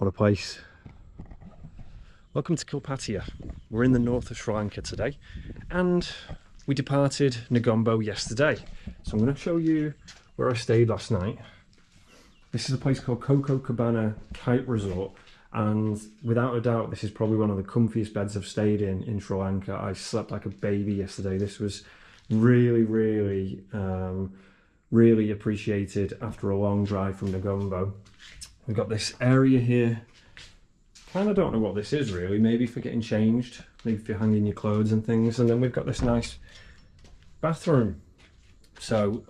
What a place. Welcome to Kalpitiya. We're in the north of Sri Lanka today, and we departed Negombo yesterday. So I'm going to show you where I stayed last night. This is a place called Coco Cabana Kite Resort, and without a doubt this is probably one of the comfiest beds I've stayed in Sri Lanka. I slept like a baby yesterday. This was really appreciated after a long drive from Negombo. We've got this area here. Kind of don't know what this is really, maybe for getting changed, maybe for hanging your clothes and things. And then we've got this nice bathroom. So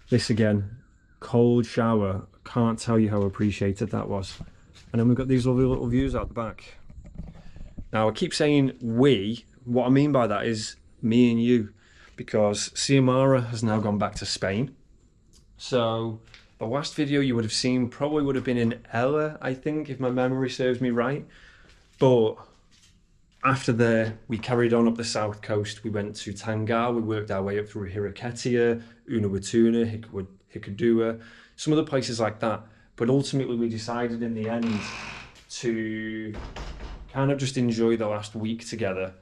this again, cold shower, can't tell you how appreciated that was. And then we've got these lovely little views out the back. Now I keep saying we, what I mean by that is me and you, because Xiomara has now gone back to Spain. So the last video you would have seen probably would have been in Ella, I think, if my memory serves me right. But after there, we carried on up the south coast. We went to Tangar, we worked our way up through Hiriketiya, Unawatuna, Hikkaduwa, some other places like that. But ultimately we decided in the end to kind of just enjoy the last week together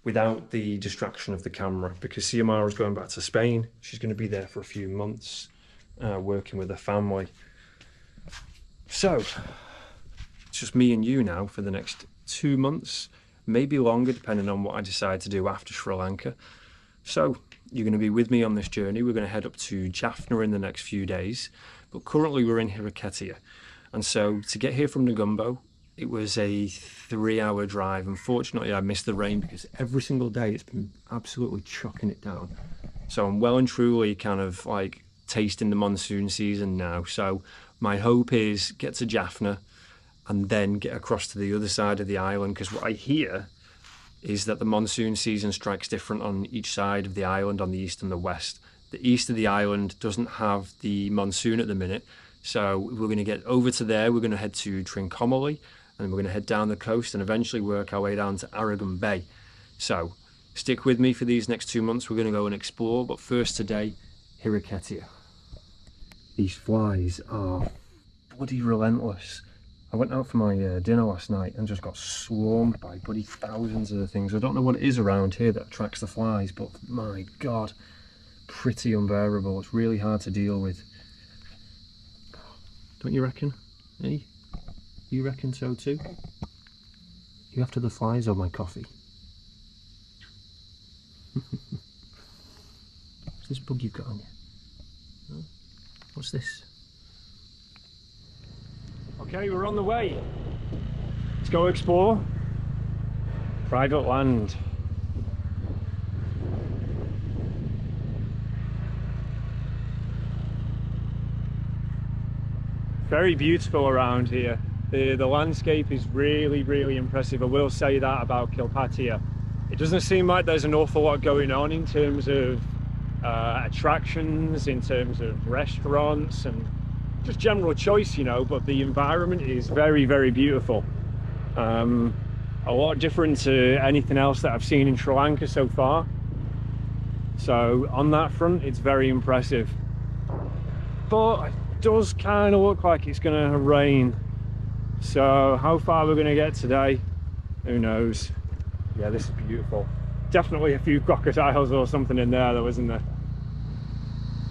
without the distraction of the camera, because Xiomara's going back to Spain. She's going to be there for a few months. Working with a family. So it's just me and you now for the next 2 months, maybe longer depending on what I decide to do after Sri Lanka. So you're going to be with me on this journey. We're going to head up to Jaffna in the next few days, but currently we're in Hiriketiya. And so to get here from Negombo, it was a 3-hour drive. Unfortunately I missed the rain because every single day it's been absolutely chucking it down. So I'm well and truly kind of like tasting the monsoon season now. So my hope is get to Jaffna and then get across to the other side of the island, because what I hear is that the monsoon season strikes different on each side of the island, on the east and the west. The east of the island doesn't have the monsoon at the minute, so we're going to get over to there. We're going to head to Trincomalee, and we're going to head down the coast and eventually work our way down to Aragon Bay. So stick with me for these next 2 months. We're going to go and explore, but first today, Hiriketiya. These flies are bloody relentless. I went out for my dinner last night and just got swarmed by bloody thousands of the things. I don't know what it is around here that attracts the flies, but my God, pretty unbearable. It's really hard to deal with. Don't you reckon? Eh? You reckon so too? You after the flies or my coffee? What's this bug you've got on you? No? What's this? Okay, we're on the way. Let's go explore private land. Very beautiful around here. The landscape is really impressive. I will say that about Kalpitiya. It doesn't seem like there's an awful lot going on in terms of attractions, in terms of restaurants and just general choice, you know, but the environment is very beautiful. A lot different to anything else that I've seen in Sri Lanka so far. So on that front, it's very impressive. But it does kind of look like it's going to rain. So how far we're going to get today, who knows. Yeah, this is beautiful. Definitely a few crocodiles or something in there though, isn't there?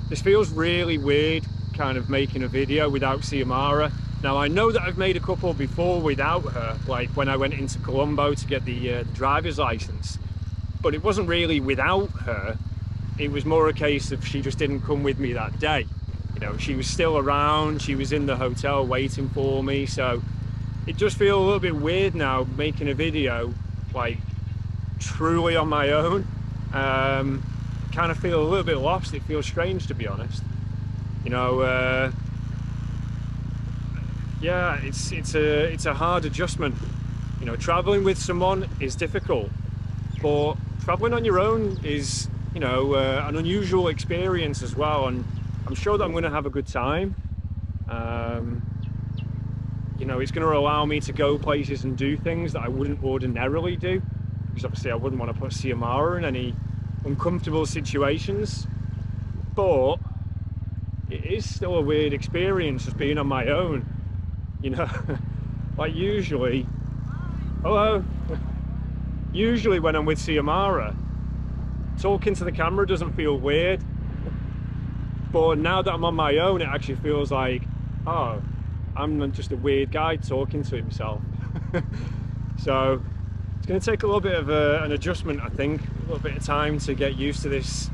This feels really weird, kind of making a video without Xiomara. Now I know that I've made a couple before without her, like when I went into Colombo to get the driver's license, but it wasn't really without her. It was more a case of she just didn't come with me that day. You know, she was still around, she was in the hotel waiting for me, so it just feels a little bit weird now making a video like truly on my own. Kind of feel a little bit lost. It feels strange, to be honest. You know, yeah, it's a hard adjustment. You know, traveling with someone is difficult, but traveling on your own is, you know, an unusual experience as well, and I'm sure that I'm going to have a good time. You know, it's going to allow me to go places and do things that I wouldn't ordinarily do, because obviously I wouldn't want to put Xiomara in any uncomfortable situations, but it is still a weird experience just being on my own, you know. Like usually, hello, usually when I'm with Xiomara, talking to the camera doesn't feel weird, but now that I'm on my own, it actually feels like, oh, I'm just a weird guy talking to himself. So it's going to take a little bit of an adjustment, I think, a little bit of time to get used to this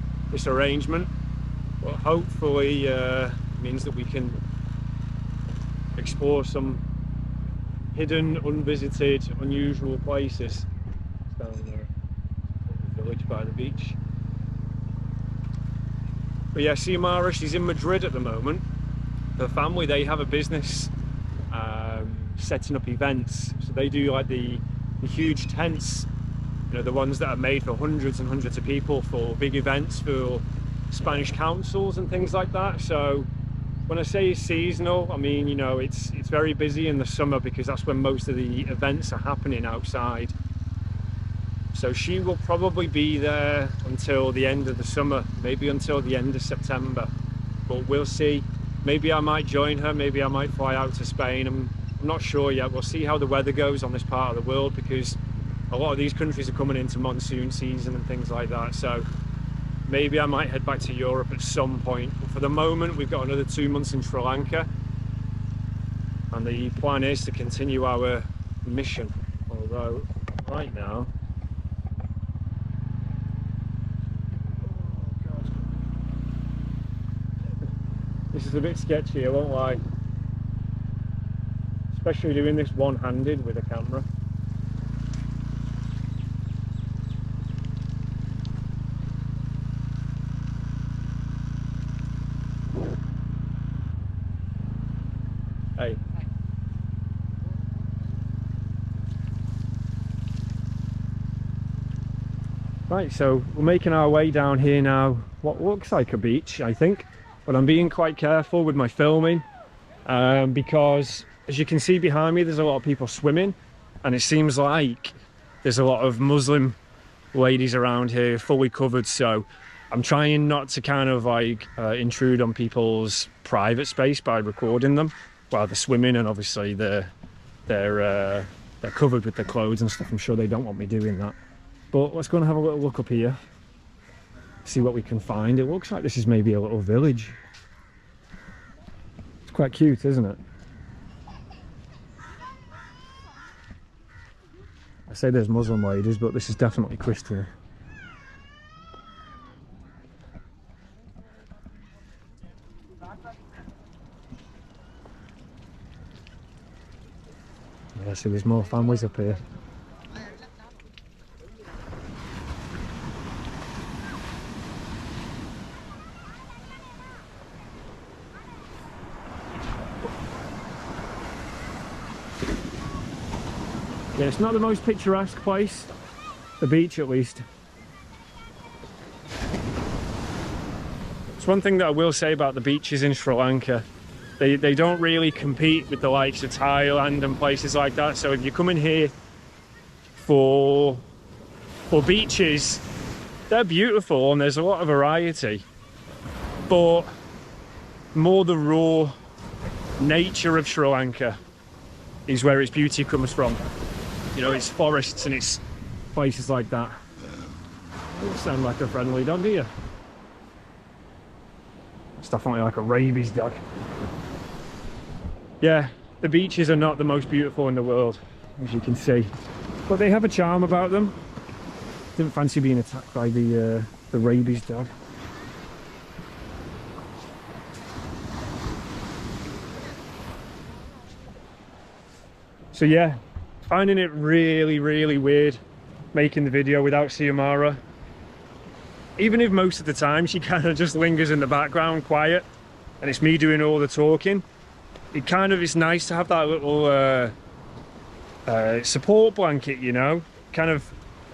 arrangement, but hopefully means that we can explore some hidden, unvisited, unusual places. It's down there, the village by the beach. But yeah, Xiomara, she's in Madrid at the moment. Her family, they have a business setting up events. So they do like the huge tents, you know, the ones that are made for hundreds and hundreds of people for big events for Spanish councils and things like that. So when I say it's seasonal, I mean, you know, it's very busy in the summer because that's when most of the events are happening outside. So she will probably be there until the end of the summer, maybe until the end of September, but we'll see. Maybe I might join her, maybe I might fly out to Spain. I'm not sure yet. We'll see how the weather goes on this part of the world, because a lot of these countries are coming into monsoon season and things like that. So maybe I might head back to Europe at some point. But for the moment, we've got another 2 months in Sri Lanka, and the plan is to continue our mission. Although right now, this is a bit sketchy, I won't lie. Especially doing this one-handed with a camera. Hey. Right, so we're making our way down here now. What looks like a beach, I think. But I'm being quite careful with my filming because, as you can see behind me, there's a lot of people swimming, and it seems like there's a lot of Muslim ladies around here fully covered. So I'm trying not to kind of like intrude on people's private space by recording them while they're swimming, and obviously they're covered with their clothes and stuff. I'm sure they don't want me doing that. But let's go and have a little look up here, see what we can find. It looks like this is maybe a little village. It's quite cute, isn't it? I say there's Muslim ladies, but this is definitely Christian. Yeah, see, there's more families up here. Yeah, it's not the most picturesque place, the beach at least. It's one thing that I will say about the beaches in Sri Lanka. They don't really compete with the likes of Thailand and places like that. So if you're coming here for beaches, they're beautiful and there's a lot of variety. But more the raw nature of Sri Lanka is where its beauty comes from. You know, it's forests and it's places like that. Doesn't sound like a friendly dog, do you? It's definitely like a rabies dog. Yeah, the beaches are not the most beautiful in the world, as you can see, but they have a charm about them. Didn't fancy being attacked by the rabies dog. So yeah, finding it really, really weird making the video without Xiomara. Even if most of the time she kind of just lingers in the background quiet and it's me doing all the talking, it kind of is nice to have that little support blanket, you know. Kind of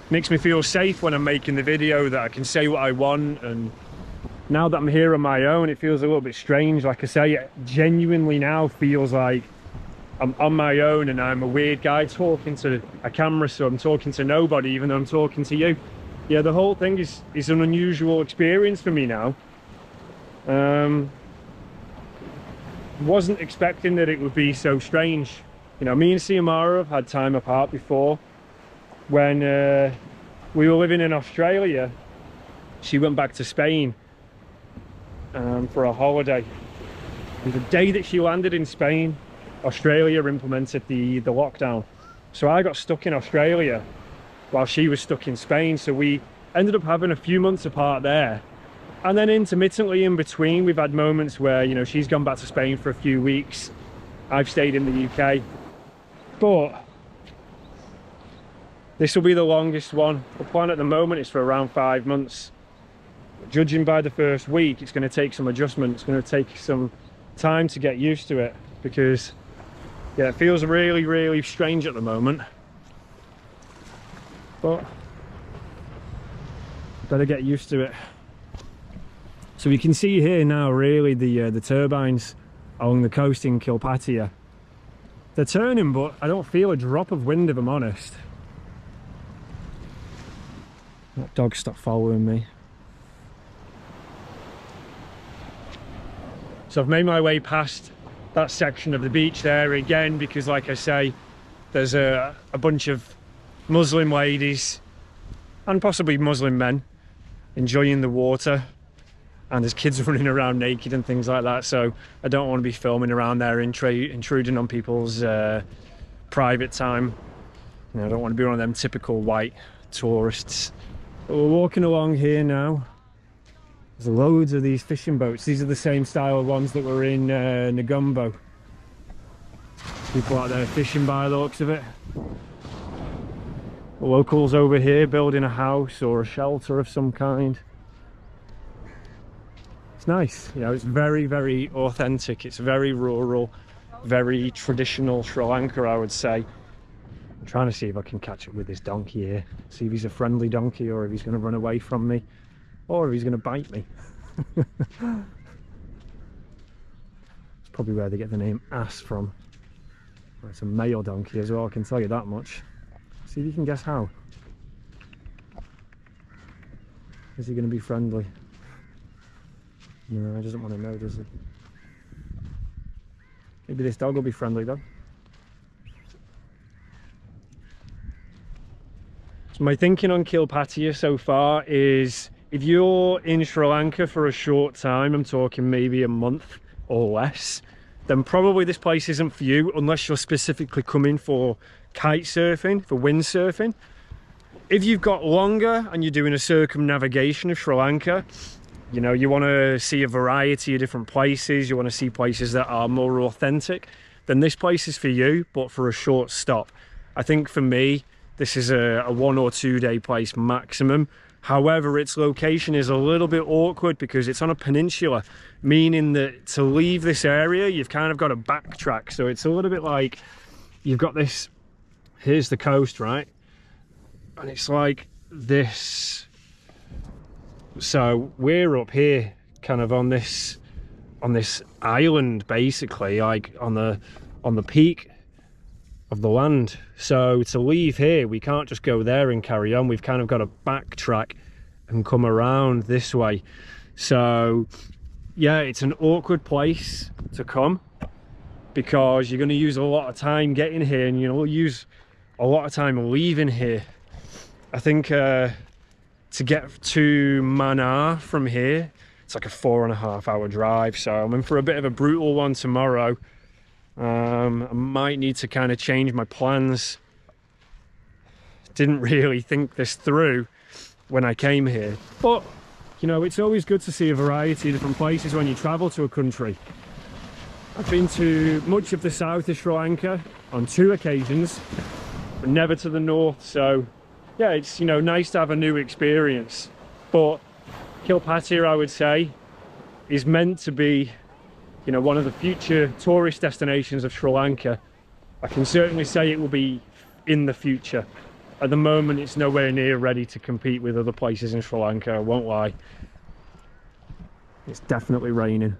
makes me feel safe when I'm making the video, that I can say what I want. And now that I'm here on my own, it feels a little bit strange. Like I say, it genuinely now feels like I'm on my own and I'm a weird guy talking to a camera, so I'm talking to nobody even though I'm talking to you. Yeah, the whole thing is an unusual experience for me now. Wasn't expecting that it would be so strange. You know, me and Siamara have had time apart before. When we were living in Australia, she went back to Spain for a holiday. And the day that she landed in Spain, Australia implemented the lockdown. So I got stuck in Australia while she was stuck in Spain. So we ended up having a few months apart there. And then intermittently in between, we've had moments where, you know, she's gone back to Spain for a few weeks. I've stayed in the UK. But this will be the longest one. The plan at the moment is for around 5 months. Judging by the first week, it's going to take some adjustment. It's going to take some time to get used to it, because yeah, it feels really, really strange at the moment. But better get used to it. So we can see here now really the turbines along the coast in Kalpitiya. They're turning, but I don't feel a drop of wind if I'm honest. That dog stopped following me. So I've made my way past that section of the beach there again, because like I say, there's a bunch of Muslim ladies and possibly Muslim men enjoying the water. And there's kids running around naked and things like that, so I don't want to be filming around there, intruding on people's private time. You know, I don't want to be one of them typical white tourists. But we're walking along here now. There's loads of these fishing boats. These are the same style of ones that were in Negombo. People out there fishing by the looks of it. The locals over here building a house or a shelter of some kind. It's nice, you know, it's very, very authentic. It's very rural, very traditional Sri Lanka, I would say. I'm trying to see if I can catch up with this donkey here. See if he's a friendly donkey, or if he's going to run away from me, or if he's going to bite me. It's probably where they get the name ass from. Well, it's a male donkey as well, I can tell you that much. See if you can guess how. Is he going to be friendly? No, he doesn't want to know, does he? Maybe this dog will be friendly though. So my thinking on Kalpitiya so far is, if you're in Sri Lanka for a short time, I'm talking maybe a month or less, then probably this place isn't for you unless you're specifically coming for kite surfing, for windsurfing. If you've got longer and you're doing a circumnavigation of Sri Lanka, you know, you want to see a variety of different places, you want to see places that are more authentic, then this place is for you, but for a short stop. I think for me, this is a 1 or 2 day place maximum. However, its location is a little bit awkward because it's on a peninsula, meaning that to leave this area, you've kind of got to backtrack. So it's a little bit like, you've got this, here's the coast, right? And it's like this. So we're up here kind of on this island, basically, like on the peak of the land. So to leave here, we can't just go there and carry on. We've kind of got to backtrack and come around this way. So yeah, it's an awkward place to come because you're going to use a lot of time getting here, and you'll use a lot of time leaving here. I think to get to Mannar from here, it's like a 4.5 hour drive, so I'm in for a bit of a brutal one tomorrow. I might need to kind of change my plans. Didn't really think this through when I came here, but you know, it's always good to see a variety of different places when you travel to a country. I've been to much of the south of Sri Lanka on 2 occasions, but never to the north, so yeah, it's, you know, nice to have a new experience. But Kalpitiya, I would say, is meant to be, you know, one of the future tourist destinations of Sri Lanka. I can certainly say it will be in the future. At the moment, it's nowhere near ready to compete with other places in Sri Lanka, I won't lie. It's definitely raining.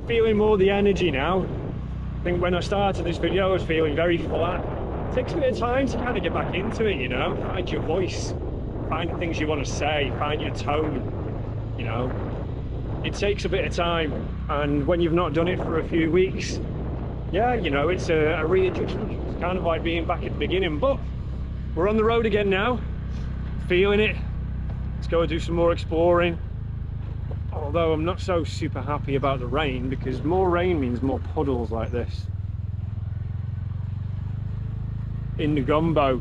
Feeling more the energy now. I think when I started this video, I was feeling very flat. It takes a bit of time to kind of get back into it, you know, find your voice, find the things you want to say, find your tone, you know. it takes a bit of time, and when you've not done it for a few weeks, yeah, you know, it's a readjustment. It's kind of like being back at the beginning. But we're on the road again now, feeling it. Let's go and do some more exploring. Although I'm not so super happy about the rain, because more rain means more puddles like this. In Negombo,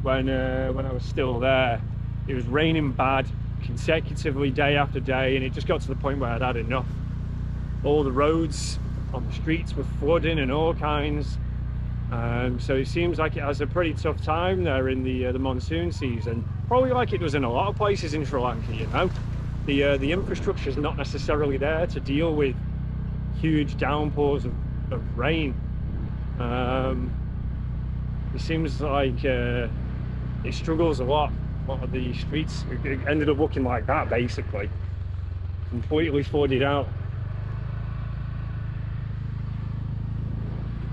when I was still there, it was raining bad consecutively day after day, and it just got to the point where I'd had enough. All the roads on the streets were flooding and all kinds. So it seems like it has a pretty tough time there in the monsoon season, probably like it does in a lot of places in Sri Lanka. You know, the infrastructure is not necessarily there to deal with huge downpours of rain. It seems like it struggles a lot. A lot of the streets, it ended up looking like that, basically completely flooded out.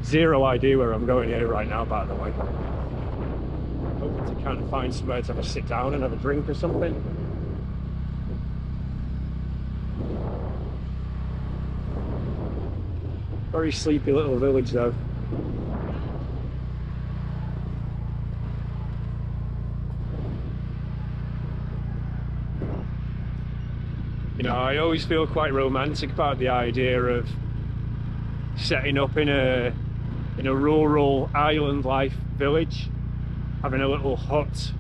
Zero idea where I'm going here right now, by the way. Hoping to kind of find somewhere to have a sit down and have a drink or something. Very sleepy little village though. You know, I always feel quite romantic about the idea of setting up in a rural island life village, having a little hut,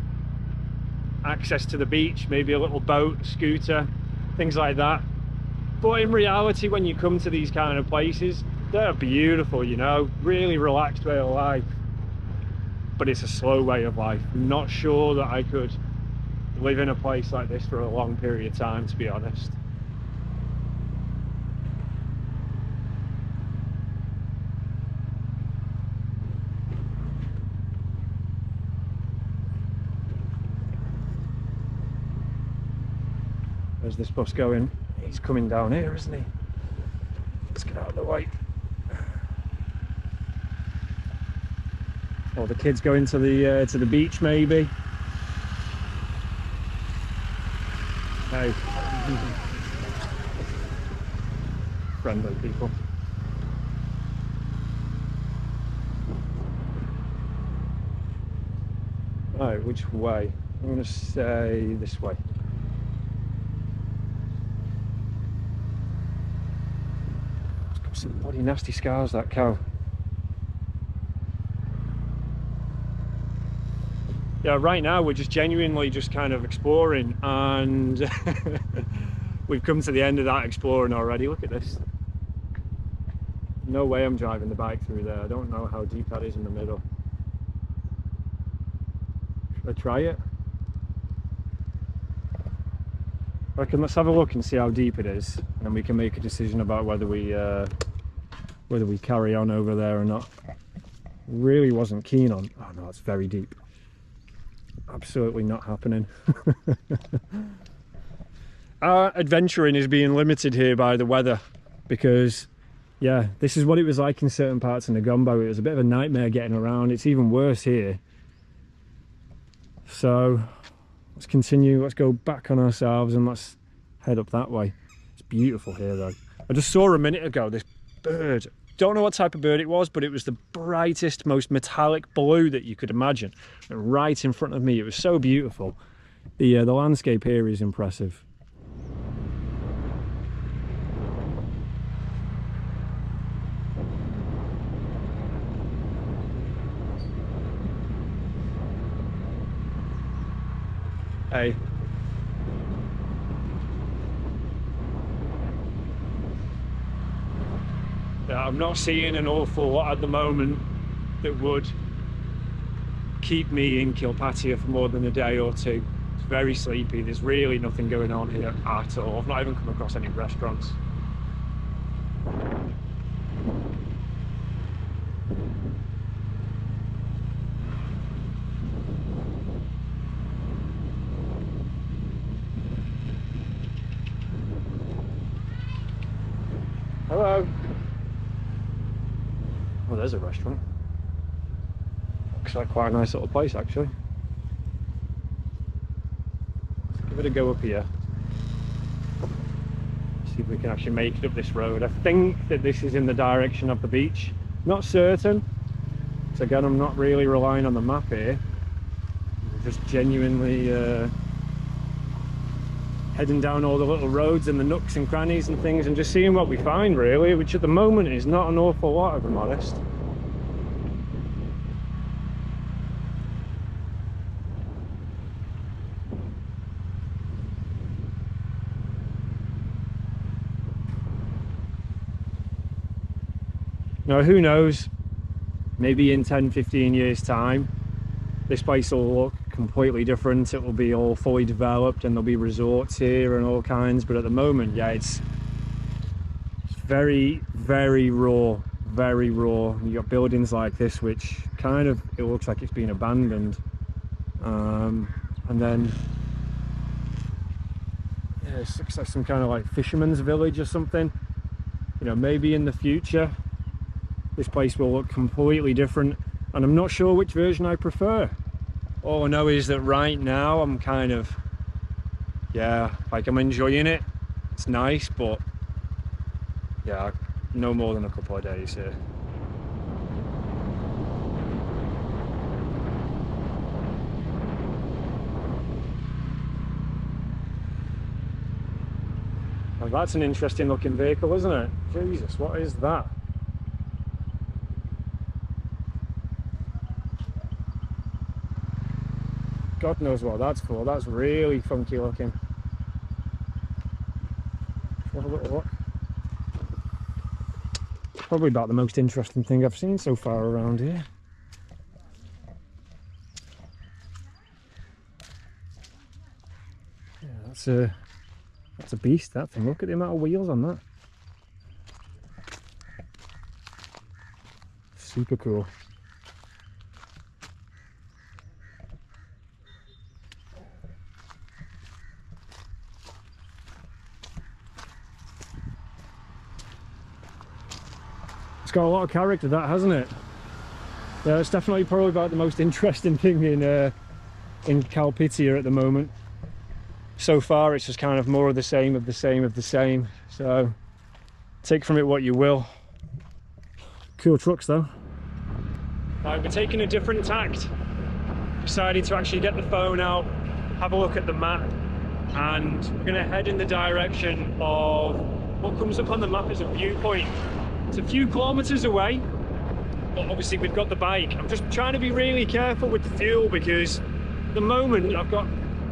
access to the beach, maybe a little boat, scooter, things like that. But in reality, when you come to these kind of places, they're beautiful, you know, really relaxed way of life. But it's a slow way of life. I'm not sure that I could live in a place like this for a long period of time, to be honest. Where's this bus going? He's coming down here, isn't he? Let's get out of the way. Or the kids going to the beach, maybe. Hey, friendly people. Right, which way? I'm going to say this way. It's got some bloody nasty scars, that cow. Yeah, right now we're just genuinely just kind of exploring, and we've come to the end of that exploring already. Look at this. No way I'm driving the bike through there. I don't know how deep that is in the middle. Should I try it? I reckon let's have a look and see how deep it is, and then we can make a decision about whether we carry on over there or not. Really wasn't keen on. Oh no, it's very deep. Absolutely not happening. Our adventuring is being limited here by the weather, because yeah, this is what it was like in certain parts of Negombo. It was a bit of a nightmare getting around. It's even worse here. So let's continue, let's go back on ourselves and let's head up that way. It's beautiful here though. I just saw a minute ago this bird. Don't know what type of bird it was, but it was the brightest, most metallic blue that you could imagine, and right in front of me. It was so beautiful. The landscape here is impressive. Hey. I'm not seeing an awful lot at the moment that would keep me in Kalpitiya for more than a day or two. It's very sleepy. There's really nothing going on here at all. I've not even come across any restaurants. Hello. Oh, there's a restaurant. Looks like quite a nice little place, actually. Let's give it a go up here. See if we can actually make it up this road. I think that this is in the direction of the beach. Not certain. So again, I'm not really relying on the map here. I'm just genuinely heading down all the little roads and the nooks and crannies and things and just seeing what we find, really, which at the moment is not an awful lot, if I'm honest. Now, who knows, maybe in 10-15 years time this place will look completely different. It will be all fully developed and there'll be resorts here and all kinds, but at the moment, yeah, it's very, very raw, very raw. You got buildings like this which kind of, it looks like it's been abandoned, and then yeah, it looks like some kind of like fisherman's village or something. You know, maybe in the future this place will look completely different, and I'm not sure which version I prefer. All I know is that right now I'm kind of, yeah, like I'm enjoying it. It's nice, but yeah, no more than a couple of days here. Well, that's an interesting looking vehicle, isn't it? Jesus, what is that? God knows what that's for. That's really funky looking. Have a little look. Probably about the most interesting thing I've seen so far around here. Yeah, that's a beast, that thing. Look at the amount of wheels on that. Super cool. It's got a lot of character, that, hasn't it? Yeah, it's definitely probably about the most interesting thing in Kalpitiya at the moment. So far it's just kind of more of the same of the same of the same, so take from it what you will. Cool trucks though. Right, we're taking a different tact. Decided to actually get the phone out, have a look at the map, and we're going to head in the direction of what comes up on the map as a viewpoint. It's a few kilometers away, but obviously we've got the bike. I'm just trying to be really careful with the fuel because at the moment I've got,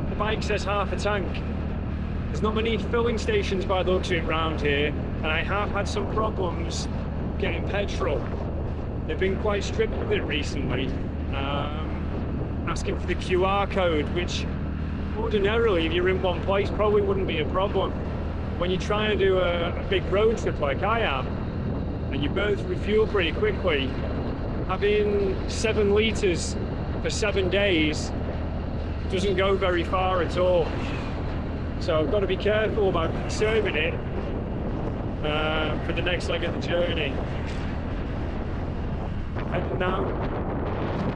the bike says half a tank. There's not many filling stations by the looks of it around here, and I have had some problems getting petrol. They've been quite strict with it recently, asking for the QR code, which ordinarily if you're in one place probably wouldn't be a problem. When you're trying to do a big road trip like I am, and you burn through fuel pretty quickly, having 7 litres for 7 days doesn't go very far at all. So I've got to be careful about conserving it for the next leg of the journey. And now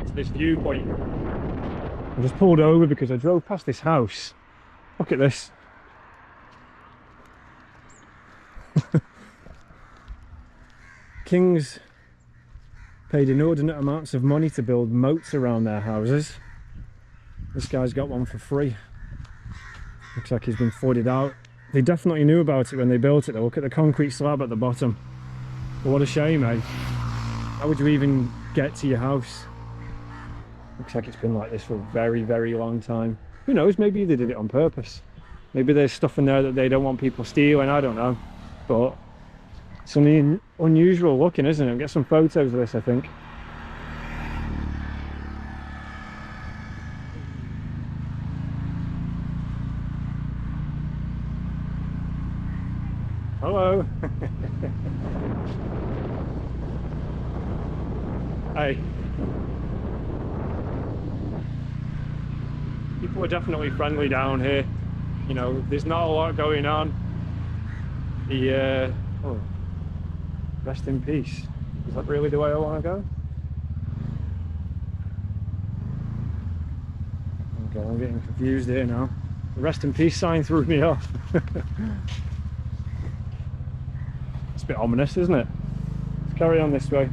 to this viewpoint. I just pulled over because I drove past this house. Look at this. Kings paid inordinate amounts of money to build moats around their houses. This guy's got one for free. Looks like he's been flooded out. They definitely knew about it when they built it though. Look at the concrete slab at the bottom. But what a shame, eh? How would you even get to your house? Looks like it's been like this for a very, very long time. Who knows, maybe they did it on purpose. Maybe there's stuff in there that they don't want people stealing, I don't know. But something unusual looking, isn't it? I'll get some photos of this, I think. Hello. Hey. People are definitely friendly down here. You know, there's not a lot going on. Oh, rest in peace. Is that really the way I want to go? Okay, I'm getting confused here now. The rest in peace sign threw me off. It's a bit ominous, isn't it? Let's carry on this way.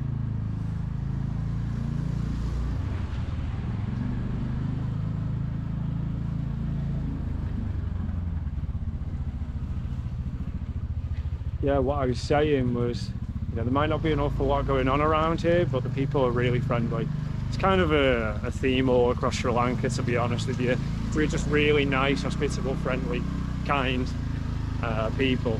Yeah, what I was saying was, you know, there might not be an awful lot going on around here, but the people are really friendly. It's kind of a theme all across Sri Lanka, to be honest with you. We're just really nice, hospitable, friendly, kind people.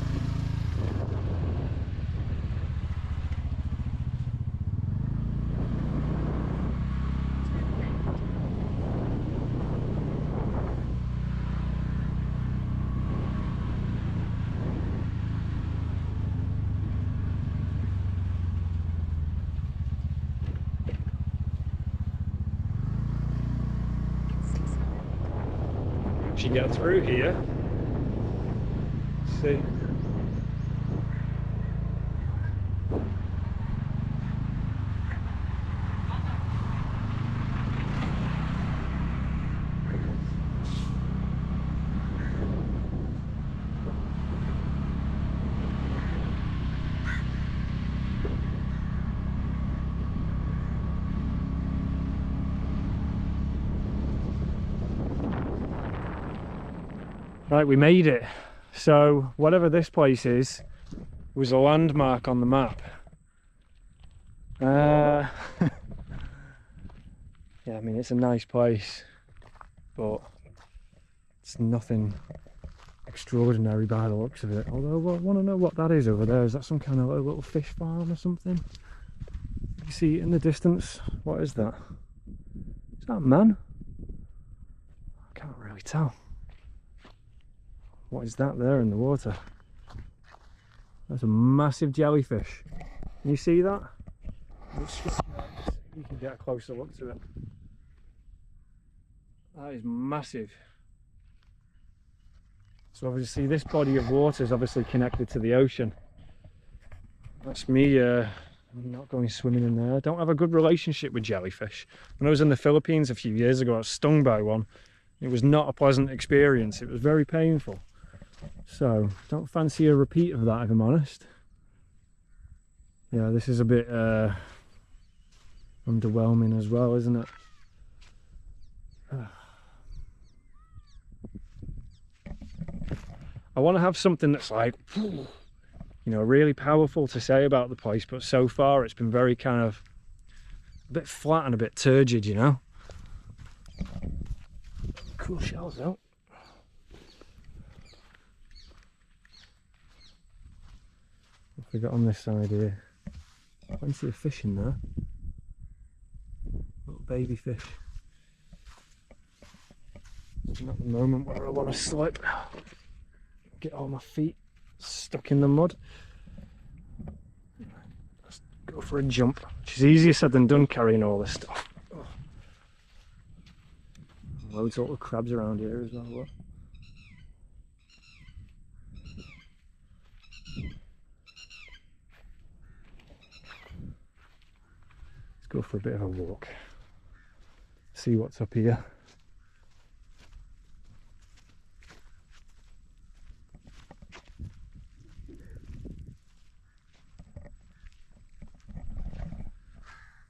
You get through here. Let's see. Right, we made it. So whatever this place is was a landmark on the map. Yeah, I mean, it's a nice place, but it's nothing extraordinary by the looks of it. Although I want to know what that is over there. Is that some kind of little fish farm or something? You see it in the distance. What is that? Is that a man? I can't really tell. What is that there in the water? That's a massive jellyfish. Can you see that? You can get a closer look to it. That is massive. So obviously this body of water is obviously connected to the ocean. That's me not going swimming in there. I don't have a good relationship with jellyfish. When I was in the Philippines a few years ago, I was stung by one. It was not a pleasant experience. It was very painful. So, don't fancy a repeat of that, if I'm honest. Yeah, this is a bit underwhelming as well, isn't it? I want to have something that's like, you know, really powerful to say about the place, but so far it's been very kind of a bit flat and a bit turgid, you know. Cool shells though. What have we got on this side here? Plenty of fish in there. Little baby fish. Not the moment where I want to slip. Get all my feet stuck in the mud. Let's go for a jump, which is easier said than done carrying all this stuff. Oh. Loads of little crabs around here as well. Look. Let's go for a bit of a walk. See what's up here.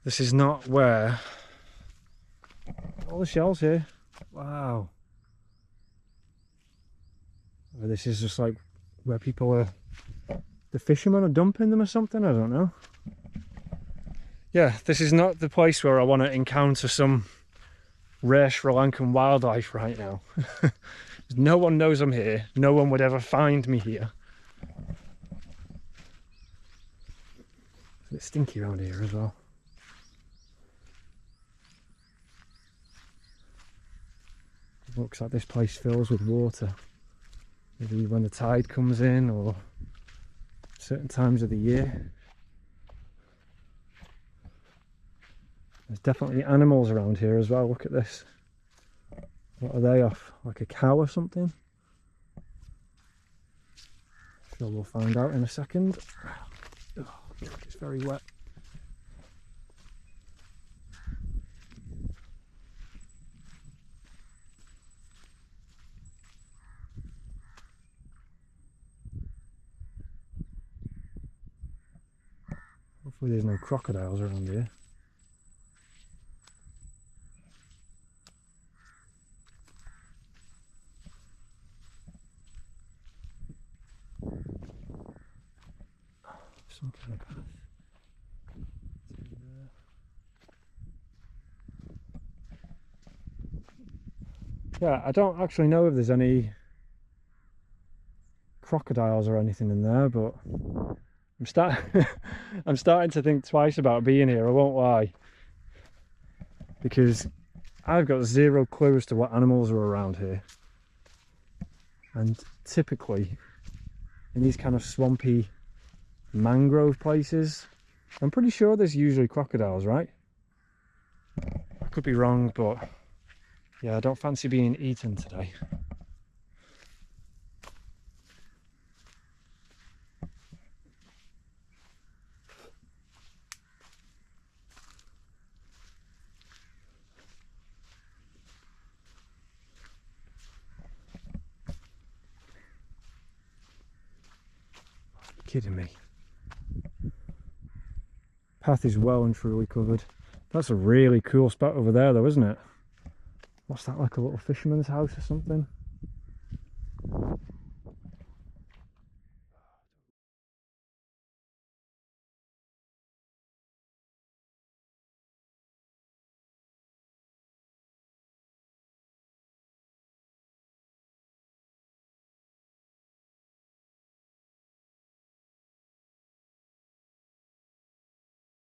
This is not where all the shells here. Wow. This is just like where people are, the fishermen are dumping them or something, I don't know. Yeah, this is not the place where I want to encounter some rare Sri Lankan wildlife right now. No one knows I'm here. No one would ever find me here. It's a bit stinky around here as well. Looks like this place fills with water, maybe when the tide comes in or certain times of the year. There's definitely animals around here as well. Look at this. What are they off? Like a cow or something? Sure, we'll find out in a second. Oh, it's very wet. Hopefully there's no crocodiles around here. Some kind of path. Yeah, I don't actually know if there's any crocodiles or anything in there, but I'm starting to think twice about being here, I won't lie. Because I've got zero clue as to what animals are around here. And typically, in these kind of swampy mangrove places, I'm pretty sure there's usually crocodiles, right? I could be wrong, but yeah, I don't fancy being eaten today. Kidding me. Path is well and truly covered. That's a really cool spot over there though, isn't it? What's that, like a little fisherman's house or something?